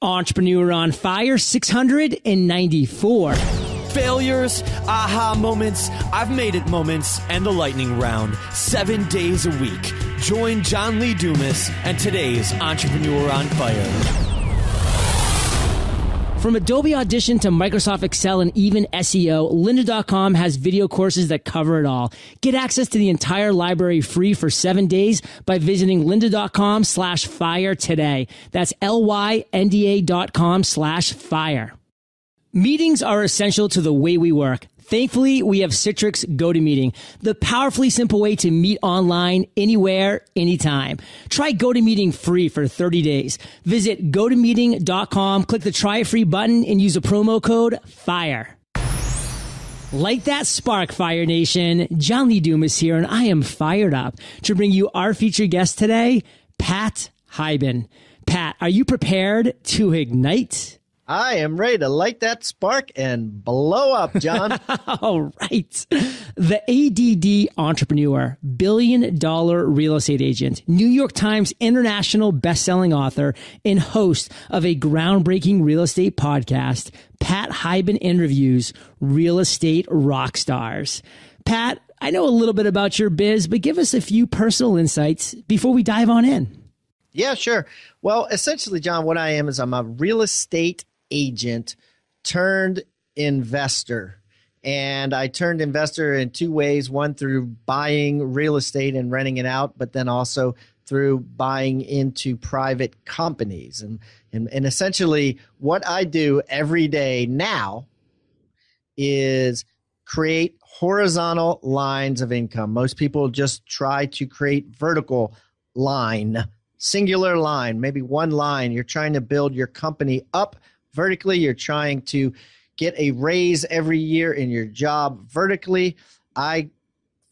Entrepreneur on Fire 694. Failures, aha moments, I've made it moments, and the lightning round. 7 days a week. Join John Lee Dumas and today's Entrepreneur on Fire. From Adobe Audition to Microsoft Excel and even SEO, lynda.com has video courses that cover it all. Get access to the entire library free for 7 days by visiting lynda.com/fire today. That's lynda.com/fire. Meetings are essential to the way we work. Thankfully, we have Citrix GoToMeeting, the powerfully simple way to meet online, anywhere, anytime. Try GoToMeeting free for 30 days. Visit gotomeeting.com, click the try it free button, and use a promo code FIRE. Light that spark, Fire Nation. John Lee Dumas here, and I am fired up to bring you our featured guest today, Pat Hiban. Pat, are you prepared to ignite? I am ready to light that spark and blow up, John. All right. The ADD entrepreneur, billion-dollar real estate agent, New York Times international best-selling author, and host of a groundbreaking real estate podcast, Pat Hiban interviews real estate rock stars. Pat, I know a little bit about your biz, but give us a few personal insights before we dive on in. Yeah, sure. Well, essentially, John, what I am is I'm a real estate agent turned investor. And I turned investor in two ways, one through buying real estate and renting it out, but then also through buying into private companies. And essentially what I do every day now is create horizontal lines of income. Most people just try to create vertical line, singular line, maybe one line. You're trying to build your company up vertically. You're trying to get a raise every year in your job vertically. I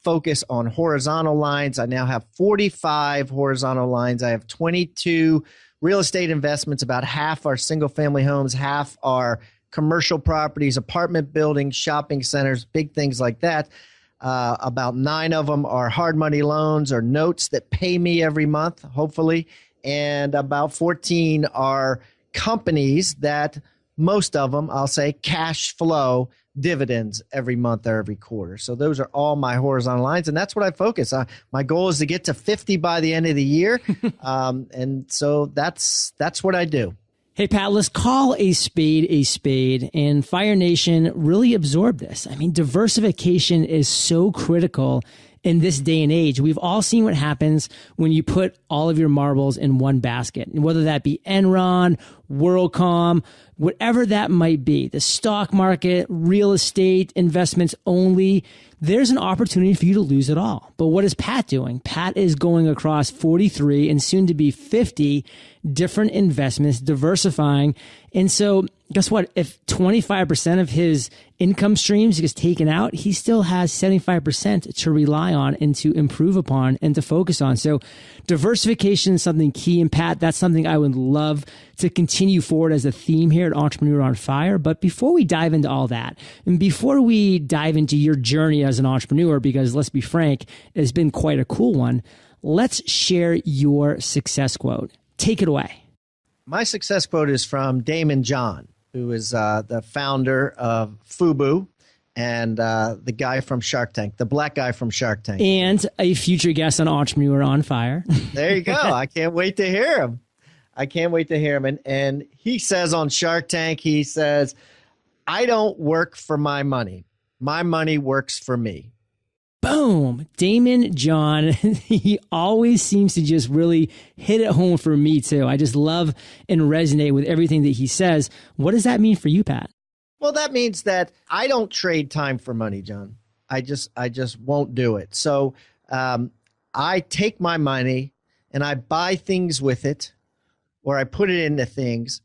focus on horizontal lines. I now have 45 horizontal lines. I have 22 real estate investments. About half are single family homes, half are commercial properties, apartment buildings, shopping centers, big things like that. About 9 of them are hard money loans or notes that pay me every month, hopefully. And about 14 are companies that most of them, I'll say, cash flow dividends every month or every quarter. So those are all my horizontal lines, and that's what I focus on. My goal is to get to 50 by the end of the year, and so that's what I do. Hey, Pat, let's call a spade, and Fire Nation really absorb this. I mean, diversification is so critical in this day and age. We've all seen what happens when you put all of your marbles in one basket, whether that be Enron, WorldCom, whatever that might be, the stock market, real estate, investments only. There's an opportunity for you to lose it all. But what is Pat doing? Pat is going across 43 and soon to be 50 different investments, diversifying. And so guess what? If 25% of his income streams gets taken out, he still has 75% to rely on and to improve upon and to focus on. So diversification is something key. And Pat, that's something I would love to continue forward as a theme here at Entrepreneur on Fire. But before we dive into all that, and before we dive into your journey as an entrepreneur, because let's be frank, it's been quite a cool one, let's share your success quote. Take it away. My success quote is from Damon John, who is the founder of FUBU and the guy from Shark Tank, the black guy from Shark Tank. And a future guest on Entrepreneur on Fire. There you go. I can't wait to hear him. And he says on Shark Tank, he says, I don't work for my money. My money works for me. Boom. Damon John, he always seems to just really hit it home for me too. I just love and resonate with everything that he says. What does that mean for you, Pat? Well, that means that I don't trade time for money, John. I just won't do it. So I take my money and I buy things with it, or I put it into things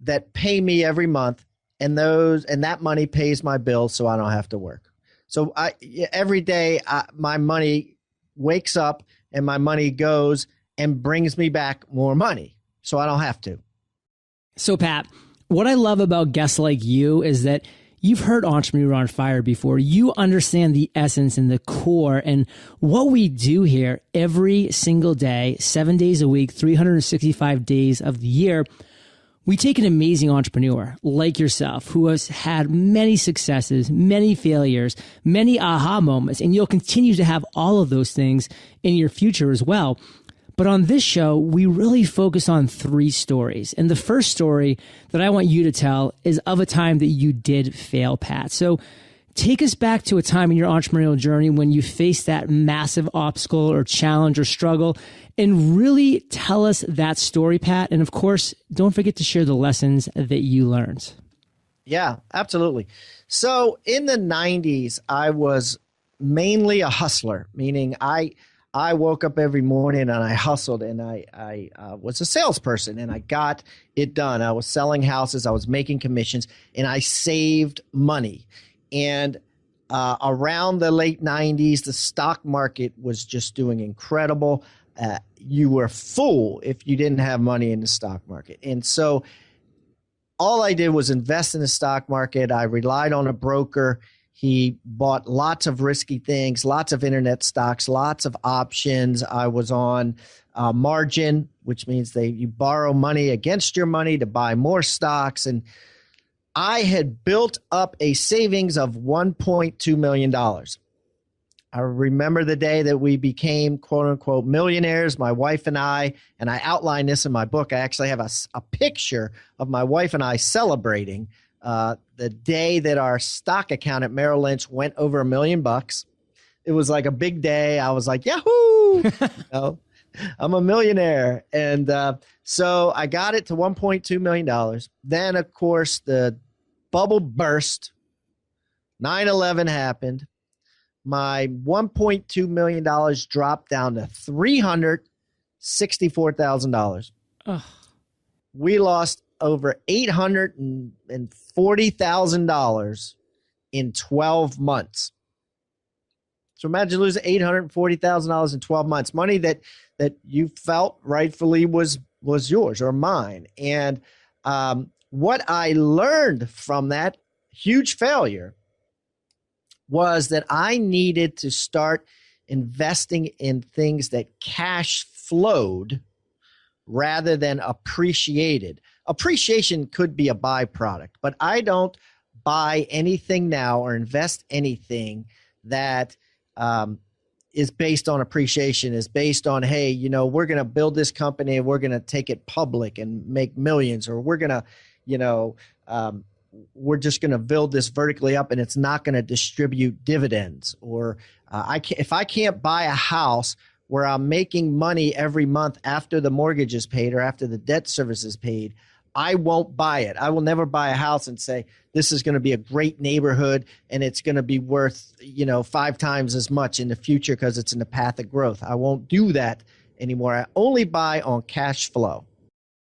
that pay me every month, and that money pays my bills so I don't have to work. So every day my money wakes up and my money goes and brings me back more money, so I don't have to. So Pat, what I love about guests like you is that you've heard Entrepreneur on Fire before. You understand the essence and the core and what we do here every single day, 7 days a week, 365 days of the year. We take an amazing entrepreneur like yourself who has had many successes, many failures, many aha moments, and you'll continue to have all of those things in your future as well. But on this show, we really focus on 3 stories. And the first story that I want you to tell is of a time that you did fail, Pat. So take us back to a time in your entrepreneurial journey when you faced that massive obstacle or challenge or struggle, and really tell us that story, Pat. And of course, don't forget to share the lessons that you learned. Yeah, absolutely. So in the 90s, I was mainly a hustler, meaning I woke up every morning and I hustled, and I was a salesperson, and I got it done. I was selling houses, I was making commissions, and I saved money. And around the late 90s, the stock market was just doing incredible. You were a fool if you didn't have money in the stock market. And so all I did was invest in the stock market. I relied on a broker. He bought lots of risky things, lots of internet stocks, lots of options. I was on margin, which means you borrow money against your money to buy more stocks. And I had built up a savings of $1.2 million. I remember the day that we became, quote unquote, millionaires, my wife and I outline this in my book. I actually have a picture of my wife and I celebrating the day that our stock account at Merrill Lynch went over $1 million. It was like a big day. I was like, Yahoo! I'm a millionaire. And so I got it to $1.2 million. Then, of course, the bubble burst. 9/11 happened. My $1.2 million dropped down to $364,000. We lost over $840,000 in 12 months. So imagine losing $840,000 in 12 months, money that you felt rightfully was yours or mine. And what I learned from that huge failure was that I needed to start investing in things that cash flowed rather than appreciated. Appreciation could be a byproduct, but I don't buy anything now or invest anything that is based on appreciation, is based on, hey, we're going to build this company and we're going to take it public and make millions, or we're going to, we're just going to build this vertically up and it's not going to distribute dividends. Or if I can't buy a house where I'm making money every month after the mortgage is paid or after the debt service is paid, I won't buy it. I will never buy a house and say, this is going to be a great neighborhood and it's going to be worth, 5 times as much in the future because it's in the path of growth. I won't do that anymore. I only buy on cash flow.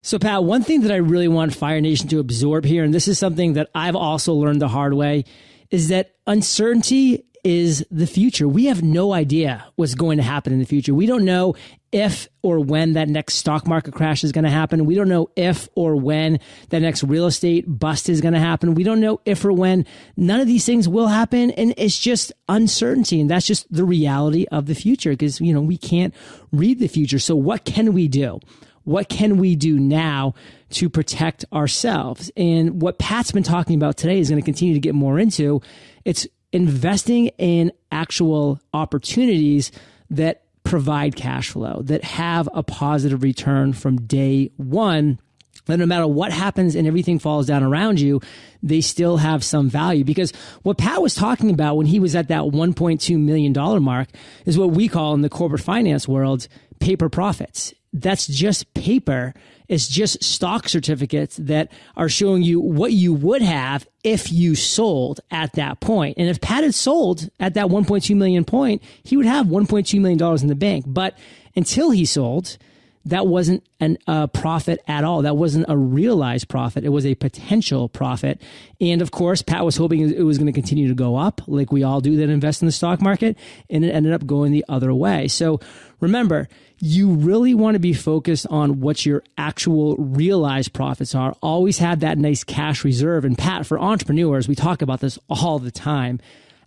So, Pat, one thing that I really want Fire Nation to absorb here, and this is something that I've also learned the hard way, is that uncertainty is the future. We have no idea what's going to happen in the future. We don't know if or when that next stock market crash is going to happen. We don't know if or when that next real estate bust is going to happen. We don't know if or when none of these things will happen. And it's just uncertainty. And that's just the reality of the future because, we can't read the future. So what can we do? What can we do now to protect ourselves? And what Pat's been talking about today is going to continue to get more into. It's investing in actual opportunities that provide cash flow, that have a positive return from day one, that no matter what happens and everything falls down around you, they still have some value. Because what Pat was talking about when he was at that $1.2 million mark is what we call in the corporate finance world, paper profits. That's just paper. It's just stock certificates that are showing you what you would have if you sold at that point. And if Pat had sold at that 1.2 million point, he would have $1.2 million in the bank. But until he sold, that wasn't a profit at all. That wasn't a realized profit. It was a potential profit. And of course, Pat was hoping it was going to continue to go up like we all do that invest in the stock market. And it ended up going the other way. So remember, you really want to be focused on what your actual realized profits are. Always have that nice cash reserve. And Pat, for entrepreneurs, we talk about this all the time.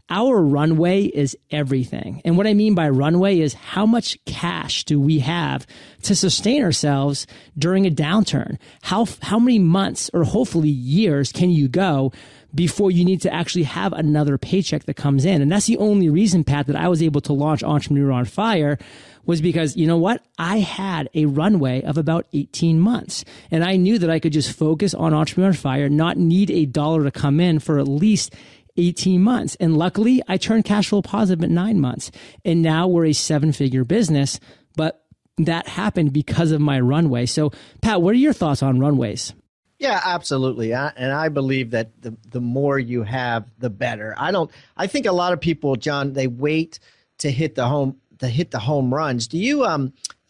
our runway is everything. And what I mean by runway is how much cash do we have to sustain ourselves during a downturn? How many months or hopefully years can you go before you need to actually have another paycheck that comes in? And that's the only reason, Pat, that I was able to launch Entrepreneur on Fire, was because, you know what? I had a runway of about 18 months. And I knew that I could just focus on Entrepreneur on Fire, not need a dollar to come in for at least 18 months. And luckily, I turned cash flow positive at 9 months. And now we're a 7-figure business. But that happened because of my runway. So, Pat, what are your thoughts on runways? Yeah, absolutely. And I believe that the more you have, the better. I think a lot of people, John, they wait to hit the home runs. Did you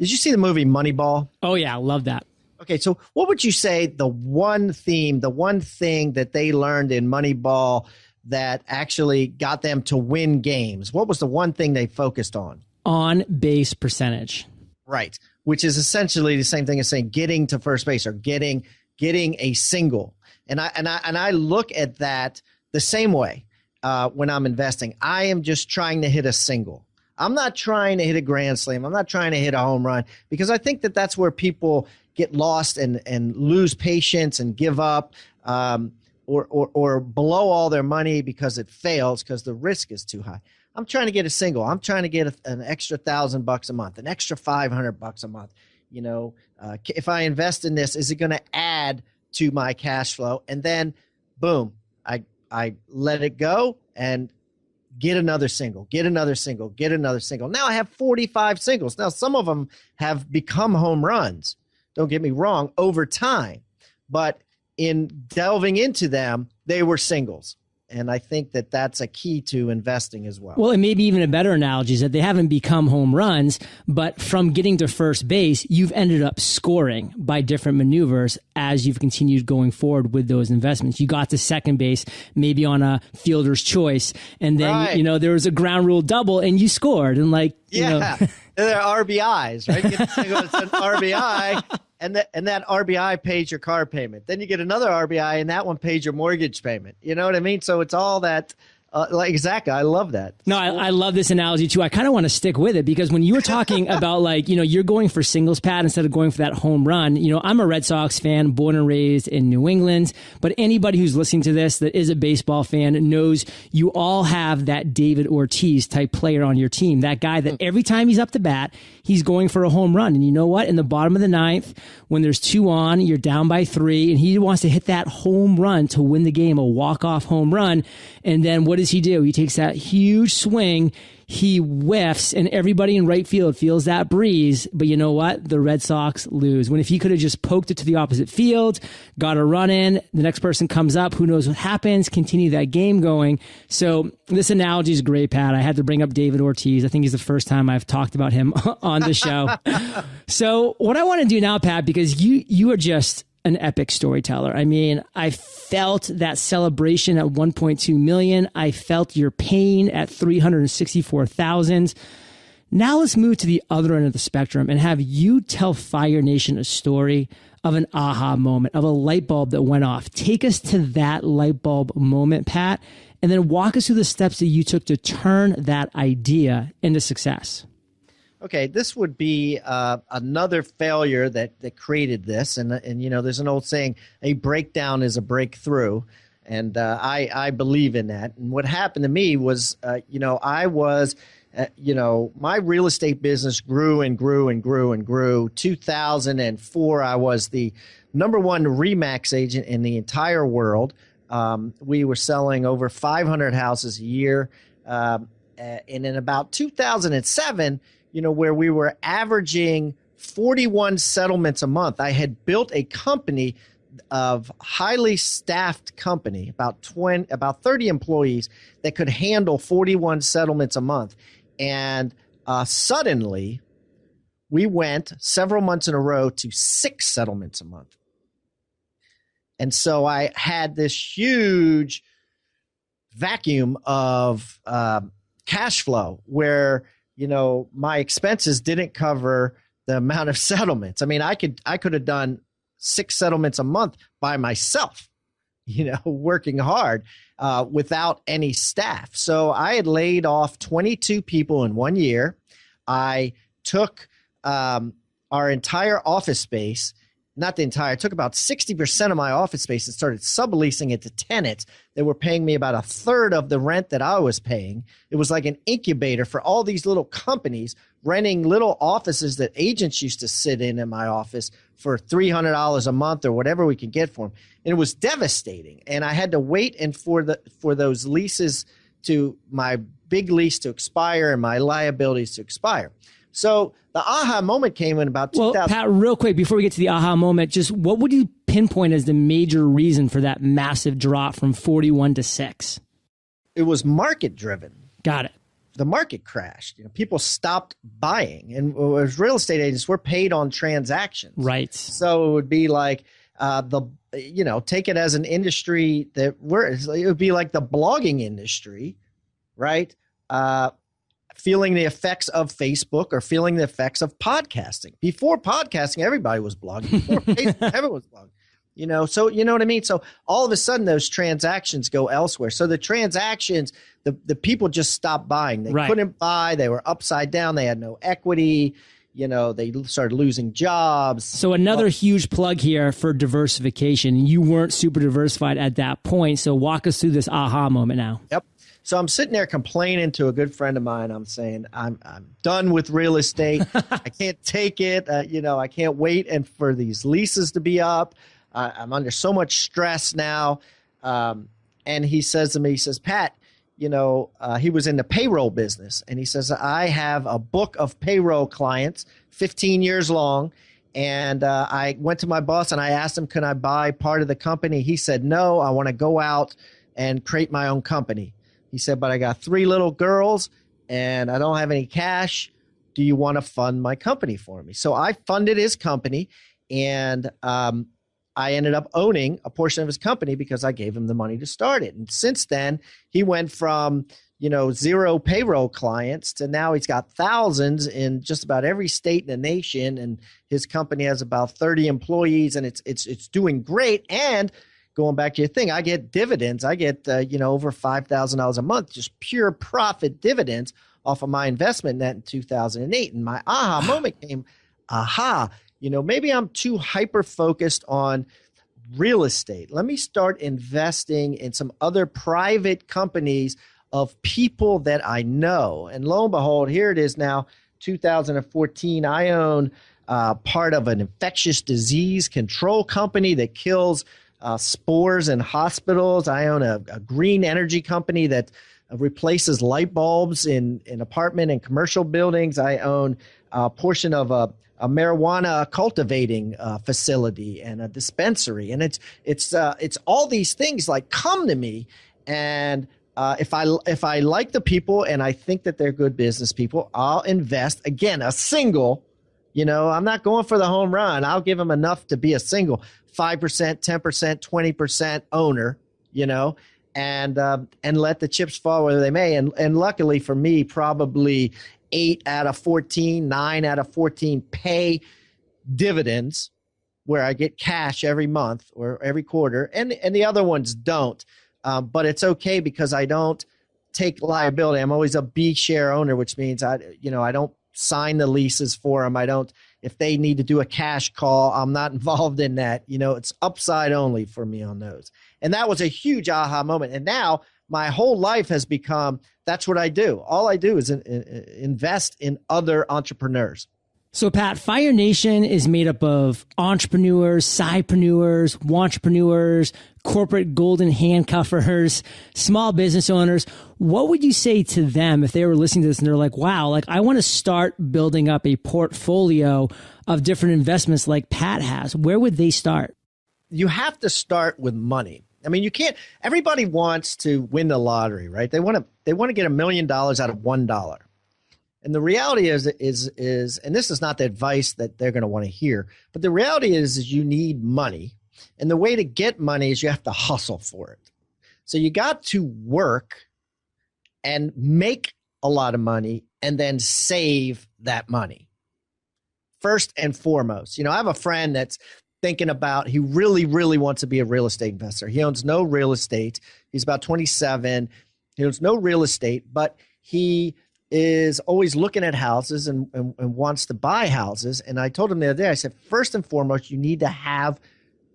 see the movie Moneyball? Oh yeah, I love that. Okay, so what would you say the one thing that they learned in Moneyball that actually got them to win games? What was the one thing they focused on? On base percentage. Right, which is essentially the same thing as saying getting to first base or getting a single. And I look at that the same way when I'm investing. I am just trying to hit a single. I'm not trying to hit a grand slam. I'm not trying to hit a home run, because I think that that's where people get lost and lose patience and give up, or blow all their money because it fails because the risk is too high. I'm trying to get a single. I'm trying to get an extra $1,000 a month, an extra $500 a month. You know, if I invest in this, is it going to add to my cash flow? And then, boom, I let it go and get another single, get another single, get another single. Now I have 45 singles. Now, some of them have become home runs, don't get me wrong, over time. But in delving into them, they were singles. And I think that that's a key to investing as well. Well, and maybe even a better analogy is that they haven't become home runs, but from getting to first base, you've ended up scoring by different maneuvers as you've continued going forward with those investments. You got to second base, maybe on a fielder's choice, and then, right, there was a ground rule double and you scored. And they're RBIs, right? You get the single, it's an RBI. And that RBI pays your car payment. Then you get another RBI, and that one pays your mortgage payment. You know what I mean? So it's all that. Exactly. I love that. No, I love this analogy too. I kind of want to stick with it, because when you were talking about you're going for singles, Pat, instead of going for that home run. I'm a Red Sox fan, born and raised in New England, but anybody who's listening to this that is a baseball fan knows you all have that David Ortiz type player on your team. That guy that every time he's up to bat, he's going for a home run. And you know what? In the bottom of the ninth, when there's 2 on, you're down by 3, and he wants to hit that home run to win the game, a walk-off home run. And then what does he do? He takes that huge swing, he whiffs, and everybody in right field feels that breeze. But you know what? The Red Sox lose. When if he could have just poked it to the opposite field, got a run in, the next person comes up, who knows what happens, continue that game going. So this analogy is great, Pat. I had to bring up David Ortiz. I think he's the first time I've talked about him on the show. So what I want to do now, Pat, because you are just an epic storyteller. I mean, I felt that celebration at 1.2 million. I felt your pain at 364,000. Now let's move to the other end of the spectrum and have you tell Fire Nation a story of an aha moment, of a light bulb that went off. Take us to that light bulb moment, Pat, and then walk us through the steps that you took to turn that idea into success. Okay, this would be another failure that created this, and there's an old saying, a breakdown is a breakthrough, and I believe in that. And what happened to me was, I was, my real estate business grew and grew and grew and grew. 2004, I was the number 1 RE/MAX agent in the entire world. We were selling over 500 houses a year, and in about 2007. Where we were averaging 41 settlements a month. I had built a company of highly staffed company, about 30 employees that could handle 41 settlements a month. And suddenly we went several months in a row to 6 settlements a month. And so I had this huge vacuum of cash flow where my expenses didn't cover the amount of settlements. I mean, I could have done 6 settlements a month by myself, working hard without any staff. So I had laid off 22 people in 1 year. I took our entire office space, not the entire, I took about 60% of my office space and started subleasing it to tenants that were paying me about a third of the rent that I was paying. It was like an incubator for all these little companies renting little offices that agents used to sit in my office for $300 a month or whatever we could get for them. And it was devastating. And I had to wait for those leases my big lease to expire and my liabilities to expire. So the aha moment came in about 2000. Well, Pat, real quick, before we get to the aha moment, just what would you pinpoint as the major reason for that massive drop from 41 to 6? It was market driven. Got it. The market crashed. People stopped buying. And as real estate agents, we're paid on transactions. Right. So it would be like take it as an industry it would be like the blogging industry, right? Feeling the effects of Facebook or feeling the effects of podcasting. Before podcasting, everybody was blogging. Before Facebook, everyone was blogging. So you know what I mean? So all of a sudden those transactions go elsewhere. So the transactions, the people just stopped buying. They couldn't buy. They were upside down. They had no equity. They started losing jobs. So another huge plug here for diversification. You weren't super diversified at that point. So walk us through this aha moment now. Yep. So I'm sitting there complaining to a good friend of mine. I'm saying, I'm done with real estate. I can't take it. I can't wait for these leases to be up. I'm under so much stress now. And he says to me, he says, Pat, he was in the payroll business. And he says, I have a book of payroll clients, 15 years long. And I went to my boss and I asked him, can I buy part of the company? He said, no, I want to go out and create my own company. He said, but I got 3 little girls and I don't have any cash. Do you want to fund my company for me? So I funded his company, and I ended up owning a portion of his company because I gave him the money to start it. And since then, he went from 0 payroll clients to now he's got thousands in just about every state in the nation. And his company has about 30 employees, and it's doing great. And going back to your thing, I get dividends. I get, over $5,000 a month, just pure profit dividends off of my investment net in 2008. And my aha moment came, maybe I'm too hyper-focused on real estate. Let me start investing in some other private companies of people that I know. And lo and behold, here it is now, 2014. I own part of an infectious disease control company that kills spores in hospitals. I own a green energy company that replaces light bulbs in apartment and commercial buildings. I own a portion of a marijuana cultivating facility and a dispensary. And it's all these things like come to me. And if I like the people and I think that they're good business people, I'll invest. Again, a single. I'm not going for the home run. I'll give them enough to be a single 5%, 10%, 20% owner, and let the chips fall where they may. And luckily for me, probably 8 out of 14, 9 out of 14 pay dividends where I get cash every month or every quarter. And the other ones don't. But it's okay because I don't take liability. I'm always a B share owner, which means I don't sign the leases for them. If they need to do a cash call, I'm not involved in that. It's upside only for me on those. And that was a huge aha moment. And now my whole life has become, that's what I do. All I do is invest in other entrepreneurs. So Pat, Fire Nation is made up of entrepreneurs, sidepreneurs, wantrepreneurs, corporate golden handcuffers, small business owners. What would you say to them if they were listening to this and they're like, wow, I want to start building up a portfolio of different investments like Pat has? Where would they start? You have to start with money. I mean, you can't, everybody wants to win the lottery, right? They want to get $1 million out of $1. And the reality is, and this is not the advice that they're going to want to hear, but the reality is you need money. And the way to get money is you have to hustle for it. So you got to work and make a lot of money and then save that money. First and foremost, I have a friend that's thinking about, he really, really wants to be a real estate investor. He owns no real estate. He's about 27. He owns no real estate, but he is always looking at houses and wants to buy houses. And I told him the other day, I said, first and foremost, you need to have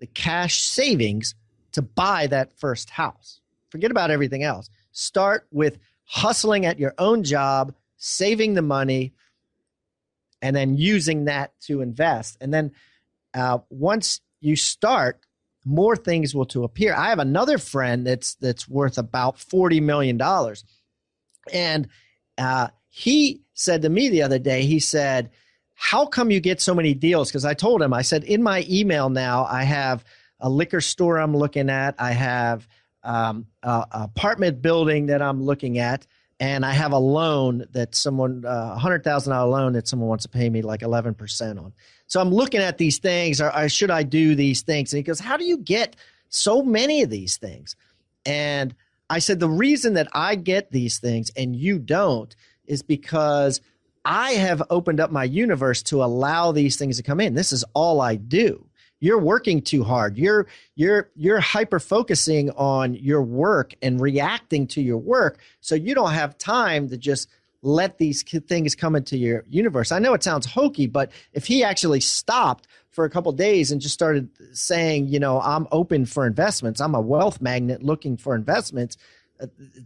the cash savings to buy that first house. Forget about everything else. Start with hustling at your own job, saving the money, and then using that to invest. And then once you start, more things will to appear. I have another friend that's worth about $40 million. And he said to me the other day, he said, how come you get so many deals? Because I told him, I said, in my email now, I have a liquor store I'm looking at. I have an apartment building that I'm looking at. And I have a loan that someone, $100,000 loan that someone wants to pay me like 11% on. So I'm looking at these things, or should I do these things? And he goes, how do you get so many of these things? And I said, the reason that I get these things and you don't is because I have opened up my universe to allow these things to come in. This is all I do. You're working too hard. You're hyper focusing on your work and reacting to your work. So you don't have time to just let these things come into your universe. I know it sounds hokey, but if he actually stopped for a couple of days and just started saying, you know, I'm open for investments, I'm a wealth magnet looking for investments,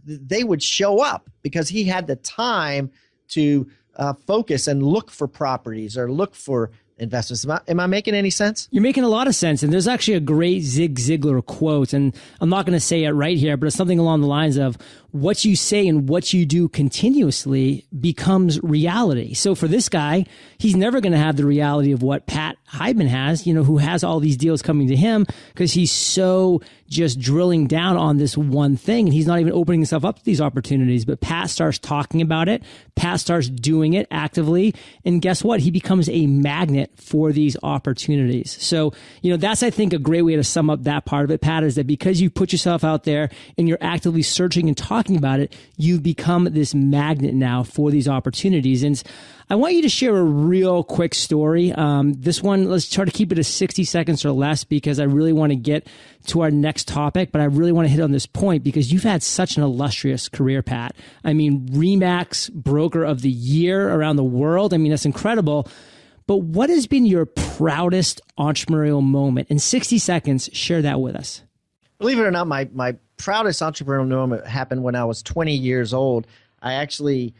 they would show up because he had the time to focus and look for properties or look for investments. Am I making any sense? You're making a lot of sense. And there's actually a great Zig Ziglar quote, and I'm not going to say it right here, but it's something along the lines of what you say and what you do continuously becomes reality. So for this guy, he's never going to have the reality of what Pat Hiban has, you know, who has all these deals coming to him because he's so just drilling down on this one thing and he's not even opening himself up to these opportunities. But Pat starts talking about it. Pat starts doing it actively. And guess what? He becomes a magnet for these opportunities. So, you know, that's, I think, a great way to sum up that part of it, Pat, is that because you put yourself out there and you're actively searching and talking about it, you've become this magnet now for these opportunities. And I want you to share a real quick story. This one, let's try to keep it to 60 seconds or less because I really want to get to our next topic, but I really want to hit on this point because you've had such an illustrious career, Pat. I mean, RE/MAX Broker of the Year around the world. I mean, that's incredible. But what has been your proudest entrepreneurial moment? In 60 seconds, share that with us. Believe it or not, my proudest entrepreneurial moment happened when I was 20 years old. I actually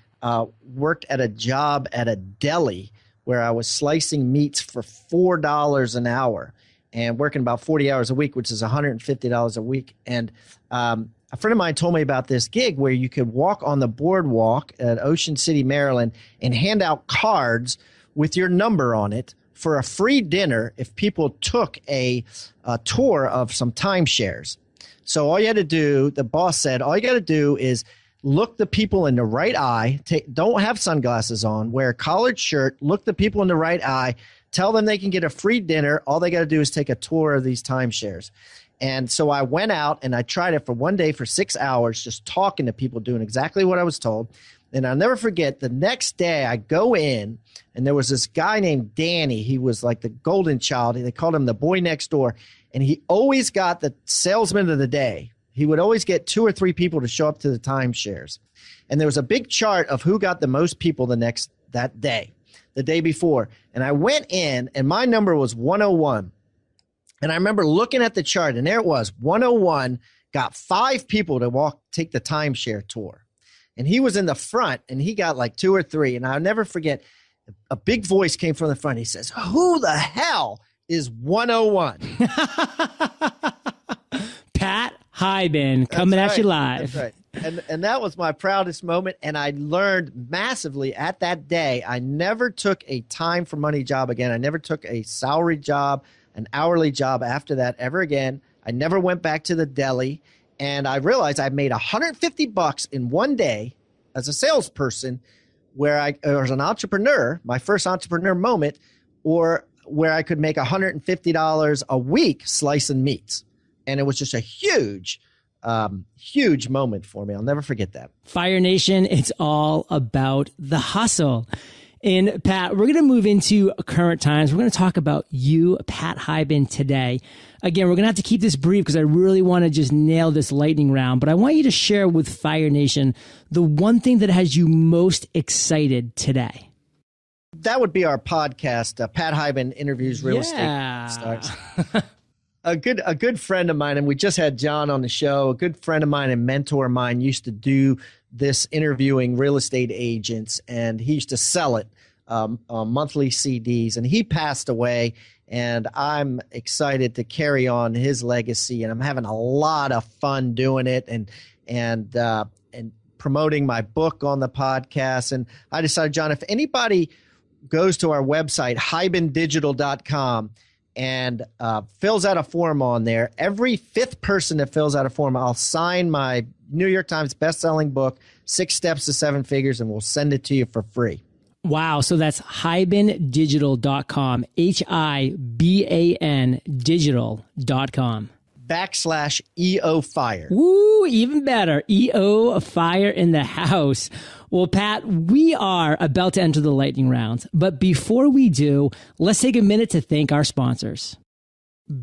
worked at a job at a deli where I was slicing meats for $4 an hour and working about 40 hours a week, which is $150 a week. And a friend of mine told me about this gig where you could walk on the boardwalk at Ocean City, Maryland, and hand out cards with your number on it for a free dinner if people took a tour of some timeshares. So all you had to do, the boss said, all you got to do is look the people in the right eye, don't have sunglasses on, wear a collared shirt, look the people in the right eye, tell them they can get a free dinner. All they got to do is take a tour of these timeshares. And so I went out and I tried it for one day for 6 hours, just talking to people, doing exactly what I was told. And I'll never forget, the next day I go in and there was this guy named Danny. He was like the golden child. They called him the boy next door. And he always got the salesman of the day. He would always get 2 or 3 people to show up to the timeshares. And there was a big chart of who got the most people that day, the day before. And I went in and my number was 101. And I remember looking at the chart and there it was, 101 got 5 people to take the timeshare tour. And he was in the front and he got like 2 or 3. And I'll never forget, a big voice came from the front. He says, who the hell is 101? Pat Hiban coming at you live. That's right. And that was my proudest moment. And I learned massively at that day. I never took a time for money job again. I never took a salary job, an hourly job after that ever again. I never went back to the deli. And I realized I made $150 in one day as a salesperson or as an entrepreneur, my first entrepreneur moment, or where I could make $150 a week slicing meats. And it was just a huge, huge moment for me. I'll never forget that. Fire Nation, it's all about the hustle. And Pat, we're going to move into current times. We're going to talk about you, Pat Hiban, today. Again, we're going to have to keep this brief because I really want to just nail this lightning round. But I want you to share with Fire Nation the one thing that has you most excited today. That would be our podcast, Pat Hiban Interviews Real Estate Stars. A good friend of mine, and we just had John on the show, a good friend of mine and mentor of mine used to do this interviewing real estate agents, and he used to sell it on monthly CDs, and he passed away, and I'm excited to carry on his legacy, and I'm having a lot of fun doing it and promoting my book on the podcast. And I decided, John, if anybody goes to our website, hibandigital.com, and fills out a form on there, every fifth person that fills out a form, I'll sign my New York Times best-selling book, 6 Steps to 7 Figures, and we'll send it to you for free. Wow. So that's hibandigital.com, HIBAN digital.com. /EOFire. Woo, even better. EOFire in the house. Well, Pat, we are about to enter the lightning round. But before we do, let's take a minute to thank our sponsors.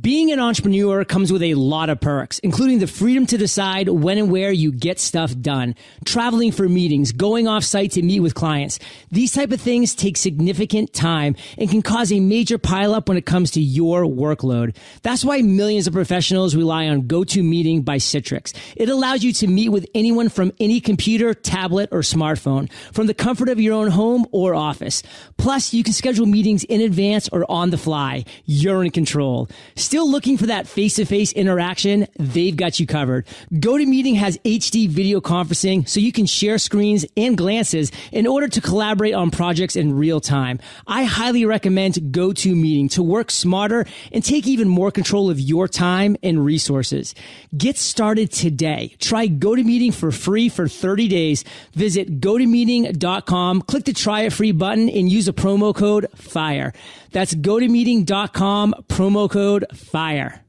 Being an entrepreneur comes with a lot of perks, including the freedom to decide when and where you get stuff done, traveling for meetings, going off site to meet with clients. These type of things take significant time and can cause a major pileup when it comes to your workload. That's why millions of professionals rely on GoToMeeting by Citrix. It allows you to meet with anyone from any computer, tablet, or smartphone, from the comfort of your own home or office. Plus, you can schedule meetings in advance or on the fly. You're in control. Still looking for that face-to-face interaction? They've got you covered. GoToMeeting has HD video conferencing so you can share screens and glances in order to collaborate on projects in real time. I highly recommend GoToMeeting to work smarter and take even more control of your time and resources. Get started today. Try GoToMeeting for free for 30 days. Visit GoToMeeting.com, click the try it free button, and use a promo code FIRE. That's GoToMeeting.com, promo code FIRE.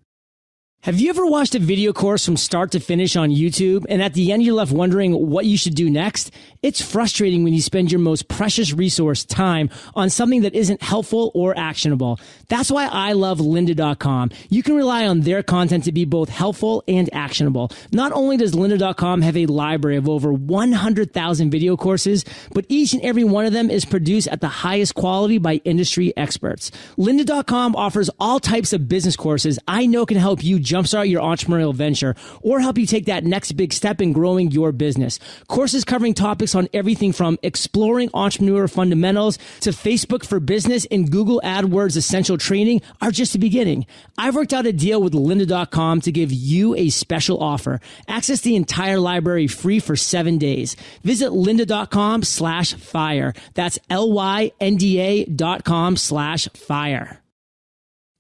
Have you ever watched a video course from start to finish on YouTube and at the end you're left wondering what you should do next? It's frustrating when you spend your most precious resource, time, on something that isn't helpful or actionable. That's why I love lynda.com. You can rely on their content to be both helpful and actionable. Not only does lynda.com have a library of over 100,000 video courses, but each and every one of them is produced at the highest quality by industry experts. Lynda.com offers all types of business courses I know can help you jumpstart your entrepreneurial venture or help you take that next big step in growing your business. Courses covering topics on everything from exploring entrepreneur fundamentals to Facebook for Business and Google AdWords essential training are just the beginning. I've worked out a deal with lynda.com to give you a special offer. Access the entire library free for 7 days. Visit lynda.com/fire. That's LYNDA.com/fire.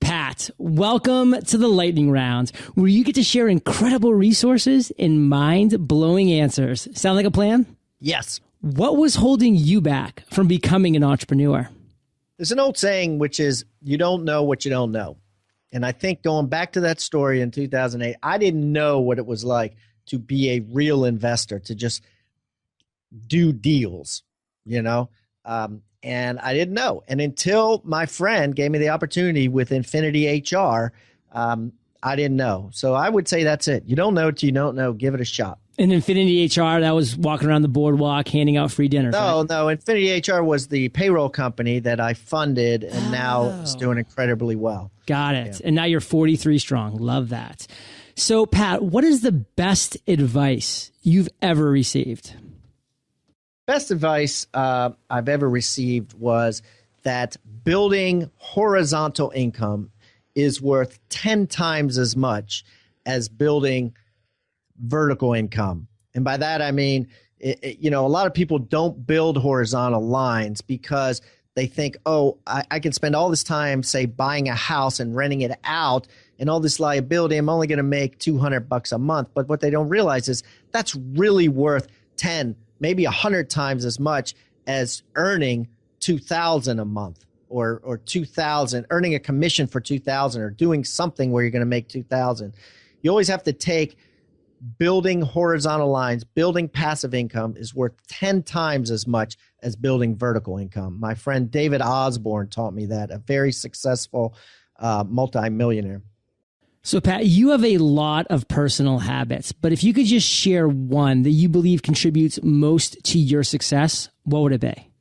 Pat, welcome to the lightning round, where you get to share incredible resources and mind-blowing answers. Sound like a plan? Yes. What was holding you back from becoming an entrepreneur? There's an old saying, which is, you don't know what you don't know. And I think going back to that story in 2008, I didn't know what it was like to be a real investor, to just do deals, you know? And I didn't know. And until my friend gave me the opportunity with Infinity HR, I didn't know. So I would say that's it. You don't know till you don't know. Give it a shot. And Infinity HR, that was walking around the boardwalk, handing out free dinners. No. Infinity HR was the payroll company that I funded and now is doing incredibly well. Got it. Yeah. And now you're 43 strong. Love that. So, Pat, what is the best advice you've ever received? Best advice I've ever received was that building horizontal income is worth 10 times as much as building vertical income. And by that, I mean, a lot of people don't build horizontal lines because they think, I can spend all this time, say, buying a house and renting it out and all this liability. I'm only going to make $200 a month. But what they don't realize is that's really worth 10, maybe 100 times as much as earning $2,000 a month or $2,000, earning a commission for $2,000 or doing something where you're going to make $2,000. You always have to take building horizontal lines, building passive income is worth 10 times as much as building vertical income. My friend David Osborne taught me that, a very successful multimillionaire. So, Pat, you have a lot of personal habits, but if you could just share one that you believe contributes most to your success, what would it be?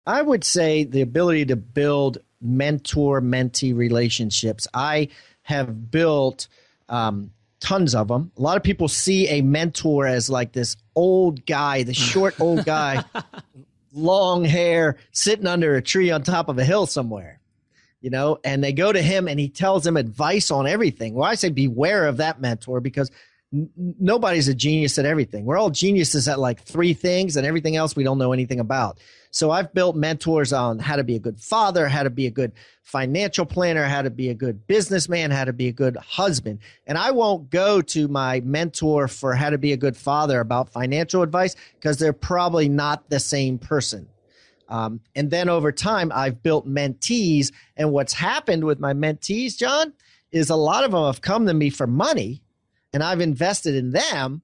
I would say the ability to build mentor-mentee relationships. I have built tons of them. A lot of people see a mentor as like this old guy, the short old guy, long hair, sitting under a tree on top of a hill somewhere. And they go to him and he tells them advice on everything. Well, I say beware of that mentor, because nobody's a genius at everything. We're all geniuses at like 3 things, and everything else we don't know anything about. So I've built mentors on how to be a good father, how to be a good financial planner, how to be a good businessman, how to be a good husband. And I won't go to my mentor for how to be a good father about financial advice, because they're probably not the same person. And then over time, I've built mentees. And what's happened with my mentees, John, is a lot of them have come to me for money, and I've invested in them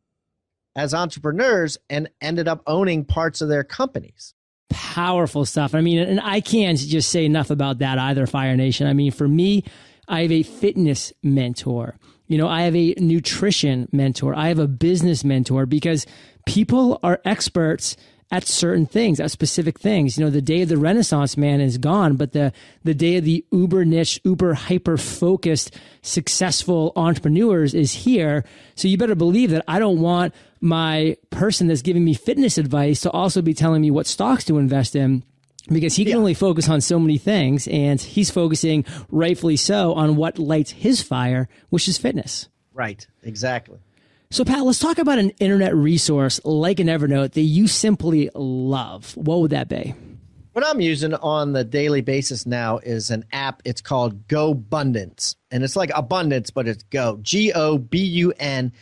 as entrepreneurs and ended up owning parts of their companies. Powerful stuff. I mean, and I can't just say enough about that either, Fire Nation. I mean, for me, I have a fitness mentor. I have a nutrition mentor. I have a business mentor, because people are experts at certain things, at specific things. The day of the Renaissance man is gone, but the day of the uber niche, uber hyper focused, successful entrepreneurs is here. So you better believe that I don't want my person that's giving me fitness advice to also be telling me what stocks to invest in, because he can only focus on so many things, and he's focusing, rightfully so, on what lights his fire, which is fitness. Right, exactly. So, Pat, let's talk about an internet resource like an Evernote that you simply love. What would that be? What I'm using on the daily basis now is an app. It's called GoBundance. And it's like abundance, but it's Go. GoBundance.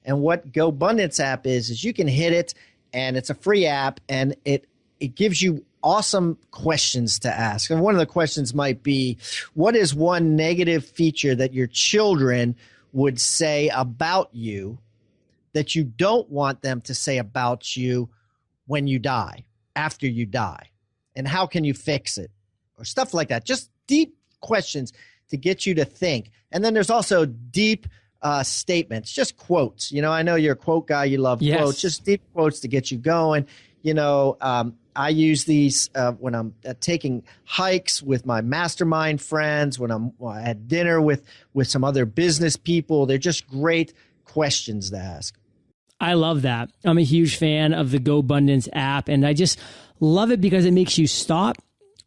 And what GoBundance app is you can hit it, and it's a free app, and it gives you awesome questions to ask. And one of the questions might be, what is one negative feature that your children would say about you that you don't want them to say about you when you die, after you die? And how can you fix it? Or stuff like that. Just deep questions to get you to think. And then there's also deep statements, just quotes. I know you're a quote guy. You love quotes. Just deep quotes to get you going. I use these when I'm taking hikes with my mastermind friends, when I'm at dinner with some other business people. They're just great questions to ask. I love that. I'm a huge fan of the GoBundance app, and I just love it because it makes you stop,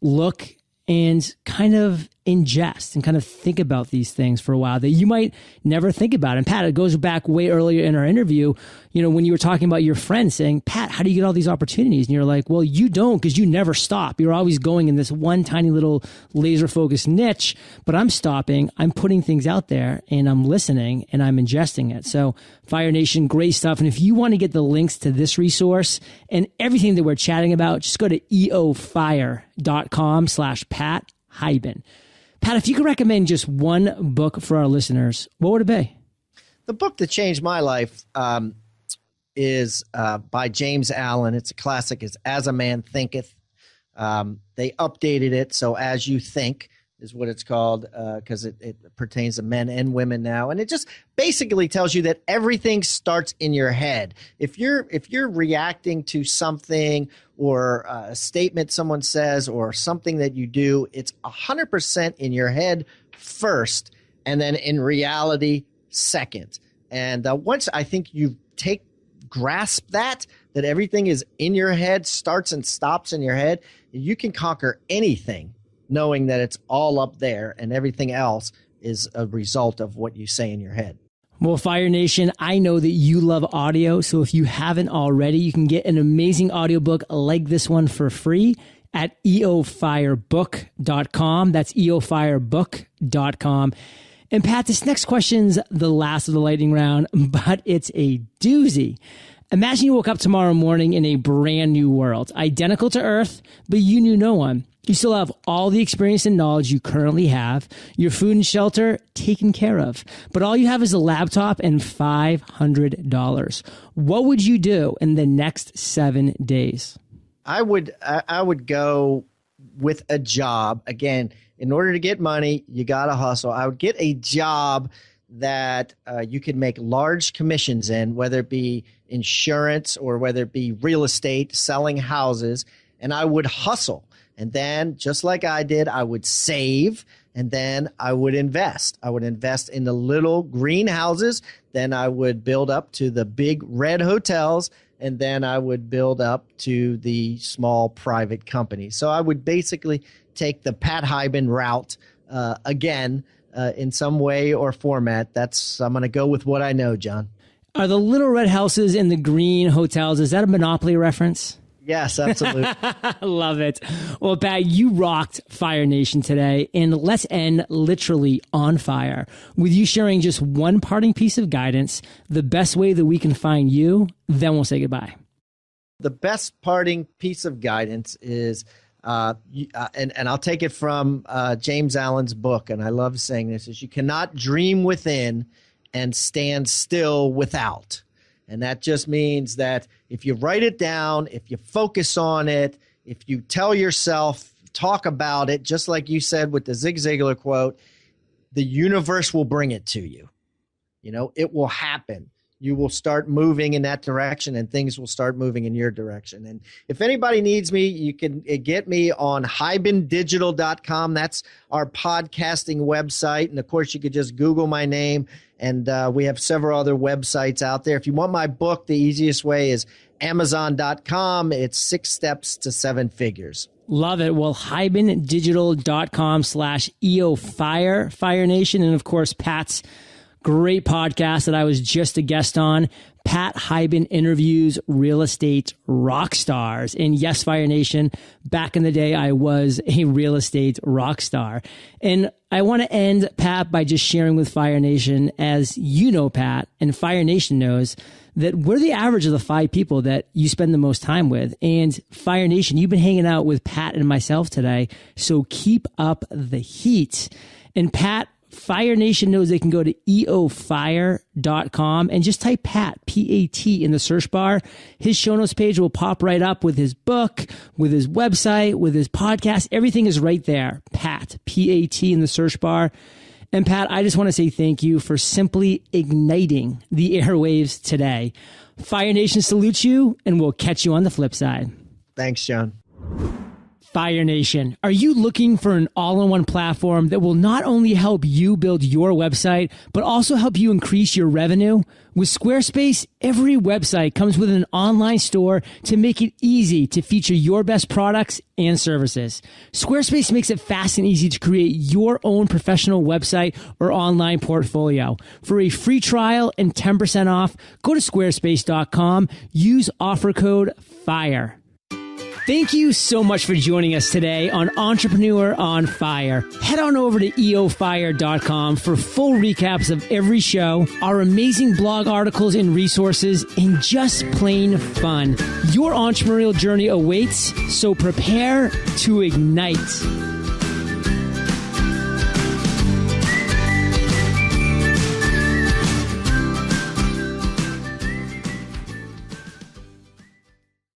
look, and kind of ingest and kind of think about these things for a while that you might never think about. And Pat, it goes back way earlier in our interview, when you were talking about your friend saying, Pat, how do you get all these opportunities? And you're like, well, you don't, because you never stop. You're always going in this one tiny little laser focused niche, but I'm stopping, I'm putting things out there, and I'm listening, and I'm ingesting it. So Fire Nation, great stuff. And if you want to get the links to this resource and everything that we're chatting about, just go to EOFire.com/Pat Hiban. Pat, if you could recommend just one book for our listeners, what would it be? The book that changed my life is by James Allen. It's a classic. It's As a Man Thinketh. They updated it, so As You Think is what it's called, because it pertains to men and women now. And it just basically tells you that everything starts in your head. If you're reacting to something or a statement someone says or something that you do, it's 100% in your head first, and then in reality second. And once I think you grasp that everything is in your head, starts and stops in your head, you can conquer anything, knowing that it's all up there and everything else is a result of what you say in your head. Well, Fire Nation, I know that you love audio, so if you haven't already, you can get an amazing audiobook like this one for free at EOFirebook.com. That's EOFirebook.com. And Pat, this next question's the last of the lightning round, but it's a doozy. Imagine you woke up tomorrow morning in a brand new world, identical to Earth, but you knew no one. You still have all the experience and knowledge you currently have, your food and shelter taken care of, but all you have is a laptop and $500. What would you do in the next 7 days? I would go with a job. Again, in order to get money, you got to hustle. I would get a job that you could make large commissions in, whether it be insurance or whether it be real estate, selling houses, and I would hustle. And then, just like I did, I would save, and then I would invest. I would invest in the little greenhouses. Then I would build up to the big red hotels, and then I would build up to the small private companies. So I would basically take the Pat Hiban route again in some way or format. I'm going to go with what I know, John. Are the little red houses and the green hotels, is that a Monopoly reference? Yes, absolutely. Love it. Well, Pat, you rocked Fire Nation today, and let's end literally on fire with you sharing just one parting piece of guidance, the best way that we can find you, then we'll say goodbye. The best parting piece of guidance is, and I'll take it from James Allen's book, and I love saying this, is you cannot dream within and stand still without. And that just means that if you write it down, if you focus on it, if you tell yourself, talk about it, just like you said with the Zig Ziglar quote, the universe will bring it to you. You know, it will happen. You will start moving in that direction and things will start moving in your direction. And if anybody needs me, you can get me on hibandigital.com. That's our podcasting website. And of course, you could just Google my name. And we have several other websites out there. If you want my book, the easiest way is Amazon.com. It's 6 steps to 7 figures. Love it. Well, hibandigital.com/EOFire, Fire Nation. And of course, Pat's great podcast that I was just a guest on. Pat Hiban interviews real estate rock stars. And yes, Fire Nation, back in the day, I was a real estate rock star. And I want to end, Pat, by just sharing with Fire Nation, as you know, Pat, and Fire Nation knows, that we're the average of the 5 people that you spend the most time with. And Fire Nation, you've been hanging out with Pat and myself today. So keep up the heat. And Pat, Fire Nation knows they can go to EOFire.com and just type Pat, P-A-T, in the search bar. His show notes page will pop right up with his book, with his website, with his podcast. Everything is right there. Pat, P-A-T, in the search bar. And Pat, I just want to say thank you for simply igniting the airwaves today. Fire Nation salutes you, and we'll catch you on the flip side. Thanks, John. Fire Nation, are you looking for an all-in-one platform that will not only help you build your website, but also help you increase your revenue? With Squarespace, every website comes with an online store to make it easy to feature your best products and services. Squarespace makes it fast and easy to create your own professional website or online portfolio. For a free trial and 10% off, go to squarespace.com, use offer code FIRE. Thank you so much for joining us today on Entrepreneur on Fire. Head on over to EOFire.com for full recaps of every show, our amazing blog articles and resources, and just plain fun. Your entrepreneurial journey awaits, so prepare to ignite.